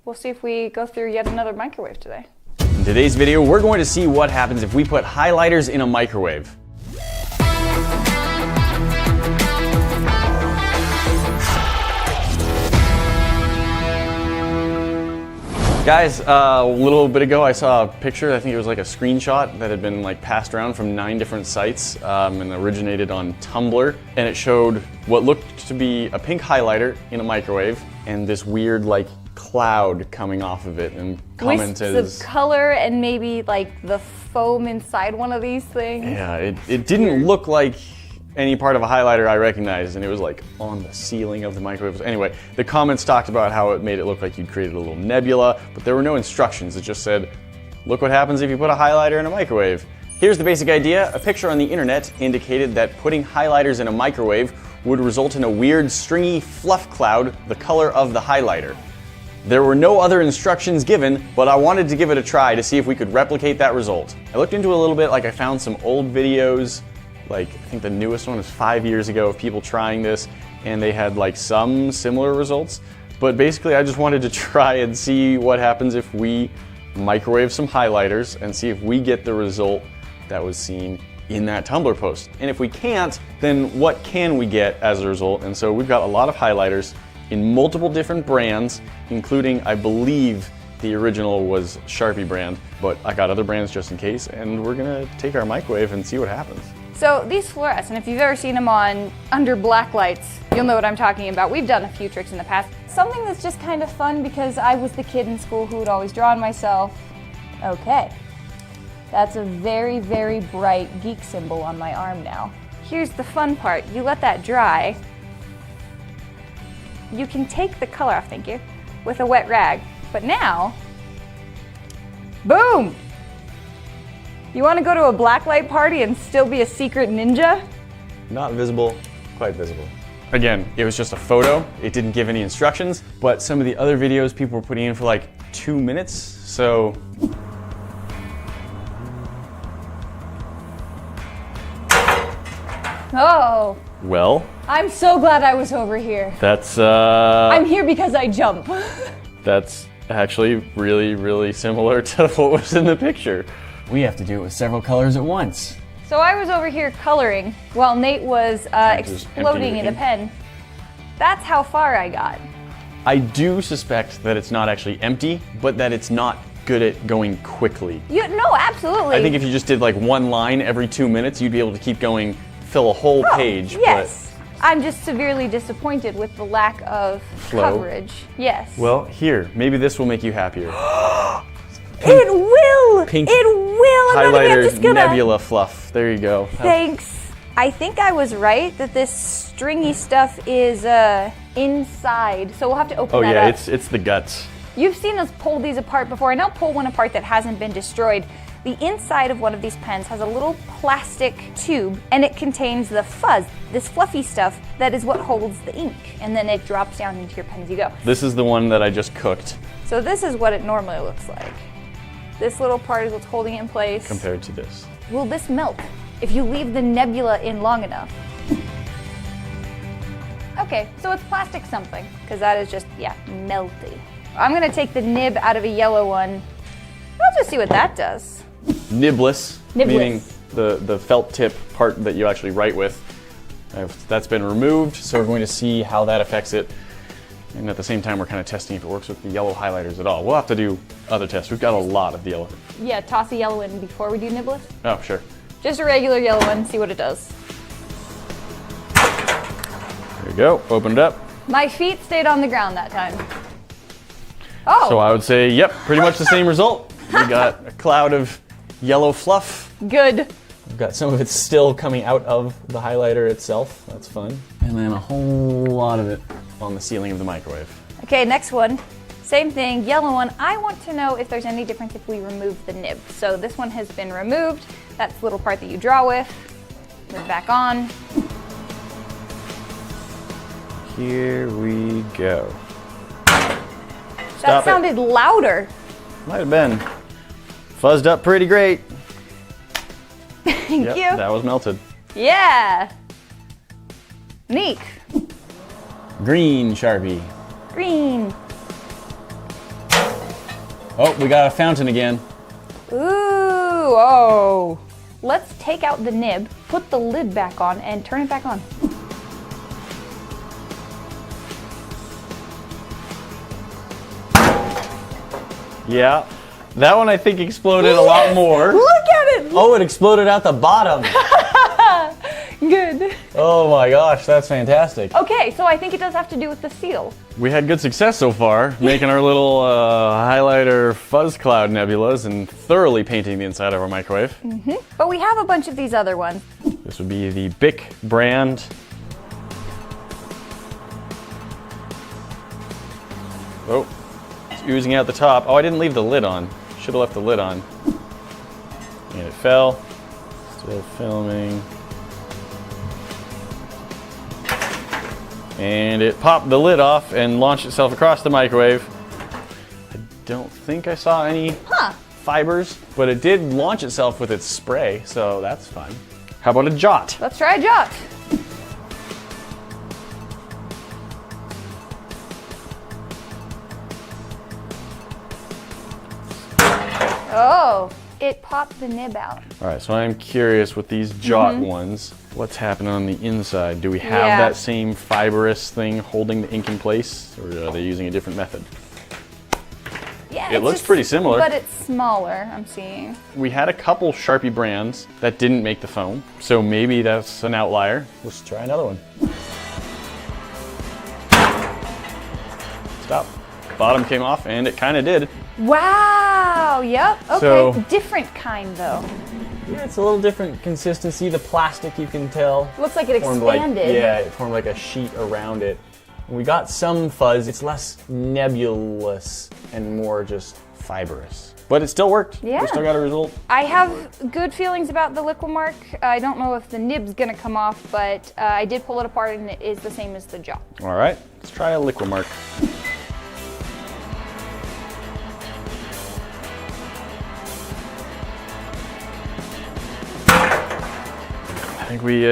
we'll see if we go through yet another microwave today. In today's video, we're going to see what happens if we put highlighters in a microwave. Guys, a little bit ago I saw a picture, I think it was like a screenshot that had been like passed around from 9 different sites and originated on Tumblr, and it showed what looked to be a pink highlighter in a microwave and this weird like cloud coming off of it, and commented wisps of color and maybe like the foam inside one of these things. Yeah, it didn't look like any part of a highlighter I recognized, and it was like on the ceiling of the microwave. Anyway, the comments talked about how it made it look like you'd created a little nebula, but there were no instructions. It just said, look what happens if you put a highlighter in a microwave. Here's the basic idea. A picture on the internet indicated that putting highlighters in a microwave would result in a weird stringy fluff cloud the color of the highlighter. There were no other instructions given, but I wanted to give it a try to see if we could replicate that result. I looked into it a little bit, like I found some old videos, like I think the newest one was 5 years ago of people trying this, and they had like some similar results. But basically I just wanted to try and see what happens if we microwave some highlighters and see if we get the result that was seen in that Tumblr post. And if we can't, then what can we get as a result? And so we've got a lot of highlighters in multiple different brands, including, I believe, the original was Sharpie brand, but I got other brands just in case, and we're gonna take our microwave and see what happens. So these fluorescent, if you've ever seen them on under black lights, you'll know what I'm talking about. We've done a few tricks in the past. Something that's just kind of fun because I was the kid in school who would always draw on myself. Okay, that's a very, very bright geek symbol on my arm now. Here's the fun part. You let that dry. You can take the color off, thank you, with a wet rag. But now, boom! You want to go to a blacklight party and still be a secret ninja? Not visible, quite visible. Again, it was just a photo. It didn't give any instructions, but some of the other videos people were putting in for like 2 minutes, so. Oh. Well. I'm so glad I was over here. That's, I'm here because I jump. That's actually really, really similar to what was in the picture. We have to do it with several colors at once. So I was over here coloring while Nate was exploding in a pen. That's how far I got. I do suspect that it's not actually empty, but that it's not good at going quickly. No, absolutely. I think if you just did like one line every 2 minutes, you'd be able to keep going, fill a whole page. Yes. I'm just severely disappointed with the lack of coverage. Yes. Well, here, maybe this will make you happier. It will! Pink it will! Highlighter nebula fluff. There you go. Thanks. I think I was right that this stringy stuff is inside, so we'll have to open that up. Oh yeah, it's the guts. You've seen us pull these apart before, and I'll pull one apart that hasn't been destroyed. The inside of one of these pens has a little plastic tube, and it contains the fuzz, this fluffy stuff that is what holds the ink, and then it drops down into your pen as you go. This is the one that I just cooked. So this is what it normally looks like. This little part is what's holding it in place. Compared to this. Will this melt if you leave the nebula in long enough? Okay, so it's plastic something, because that is just, yeah, melty. I'm gonna take the nib out of a yellow one. I'll just see what that does. Nibless, Nibless. Meaning the felt tip part that you actually write with. That's been removed, so we're going to see how that affects it. And at the same time, we're kind of testing if it works with the yellow highlighters at all. We'll have to do other tests. We've got a lot of the yellow. Yeah, toss a yellow in before we do nibless. Oh, sure. Just a regular yellow one, see what it does. There you go, open it up. My feet stayed on the ground that time. Oh! So I would say, yep, pretty much the same result. We got a cloud of yellow fluff. Good. We've got some of it still coming out of the highlighter itself. That's fun. And then a whole lot of it on the ceiling of the microwave. Okay, next one. Same thing, yellow one. I want to know if there's any difference if we remove the nib. So this one has been removed. That's the little part that you draw with. Put it back on. Here we go. That sounded louder. Might have been. Fuzzed up pretty great. Thank you. That was melted. Yeah. Neat. Green Sharpie. Green. Oh, we got a fountain again. Ooh, oh. Let's take out the nib, put the lid back on, and turn it back on. Yeah, that one I think exploded a lot more. Look at it! Oh, it exploded out the bottom. Good. Oh my gosh, that's fantastic. Okay, so I think it does have to do with the seal. We had good success so far, making our little highlighter fuzz cloud nebulas and thoroughly painting the inside of our microwave. But we have a bunch of these other ones. This would be the Bic brand. Oh, it's oozing out the top. Oh, I didn't leave the lid on. Should have left the lid on. And it fell. Still filming. And it popped the lid off and launched itself across the microwave. I don't think I saw any fibers, but it did launch itself with its spray, so that's fun. How about a jot? Let's try a jot. Oh, it popped the nib out. All right, so I'm curious with these jot ones, what's happening on the inside? Do we have that same fibrous thing holding the ink in place, or are they using a different method? Yeah, It looks pretty similar. But it's smaller, I'm seeing. We had a couple Sharpie brands that didn't make the foam, so maybe that's an outlier. Let's try another one. Stop. Bottom came off, and it kind of did. Wow, yep, okay. So- Different kind though. Yeah, it's a little different consistency. The plastic, you can tell. Looks like it formed expanded. it formed like a sheet around it. We got some fuzz. It's less nebulous and more just fibrous. But it still worked. Yeah. We still got a result. I have good feelings about the Liquimark. I don't know if the nib's gonna come off, but I did pull it apart and it is the same as the jot. All right, let's try a Liquimark. I think we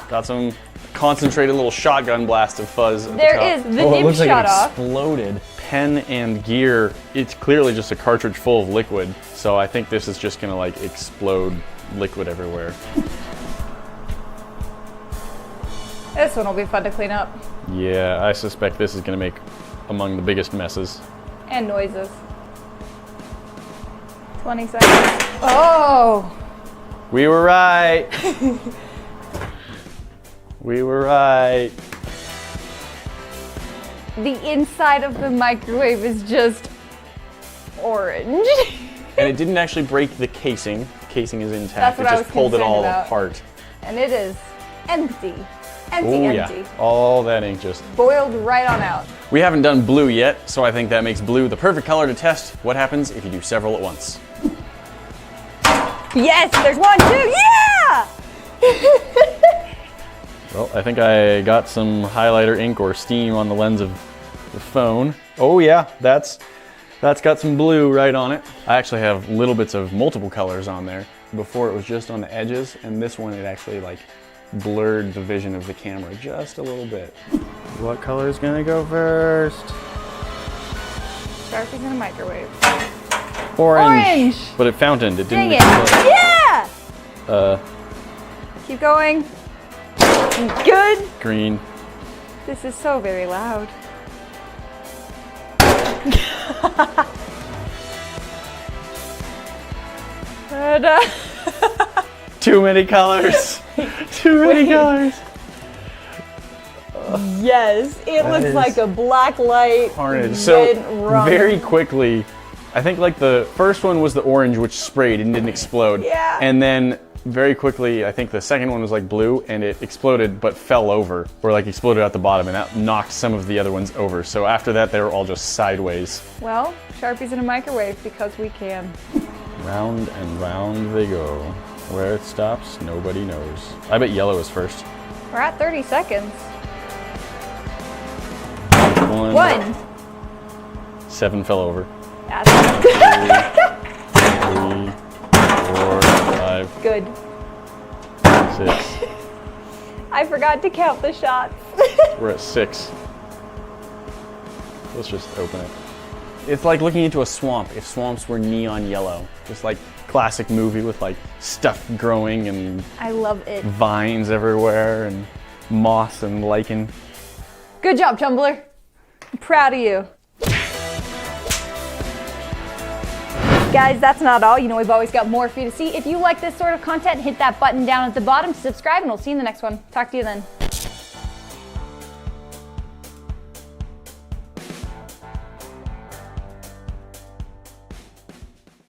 got some concentrated little shotgun blast of fuzz at There the top. is. The it nib looks like shot it off. exploded. Pen and gear, it's clearly just a cartridge full of liquid, so I think this is just gonna like explode liquid everywhere. This one will be fun to clean up. Yeah, I suspect this is gonna make among the biggest messes. And noises. 20 seconds. Oh! We were right. We were right. The inside of the microwave is just orange. And it didn't actually break the casing. The casing is intact. That's what it I just was pulled it concerned all about. apart. And it is empty. Empty, Oh empty. yeah, all that ink just Boiled right on out. We haven't done blue yet, so I think that makes blue the perfect color to test what happens if you do several at once. Yes, there's 1, 2, yeah! Well, I think I got some highlighter ink or steam on the lens of the phone. Oh yeah, that's got some blue right on it. I actually have little bits of multiple colors on there. Before it was just on the edges, and this one it actually like blurred the vision of the camera just a little bit. What color is gonna go first? Sharpie's in a microwave. Orange. But it fountained. It didn't Dang it. explode. Yeah! Keep going. Good. Green. This is so very loud. Too many colors. Too many colors. Yes, it That looks is like a black light. Carnage. So rum. very quickly, I think like the first one was the orange, which sprayed and didn't explode. Yeah. And then very quickly, I think the second one was like blue, and it exploded but fell over, or like exploded out the bottom, and that knocked some of the other ones over. So after that, they were all just sideways. Well, Sharpie's in a microwave because we can. Round and round they go. Where it stops, nobody knows. I bet yellow is first. We're at 30 seconds. 1. 7 fell over. That's 3, 4, 5, good. 6. I forgot to count the shots. We're at 6. Let's just open it. It's like looking into a swamp if swamps were neon yellow. Just like classic movie with like stuff growing and I love it. vines everywhere and moss and lichen. Good job, Tumblr. I'm proud of you. Guys, that's not all. You know, we've always got more for you to see. If you like this sort of content, hit that button down at the bottom to subscribe, and we'll see you in the next one. Talk to you then.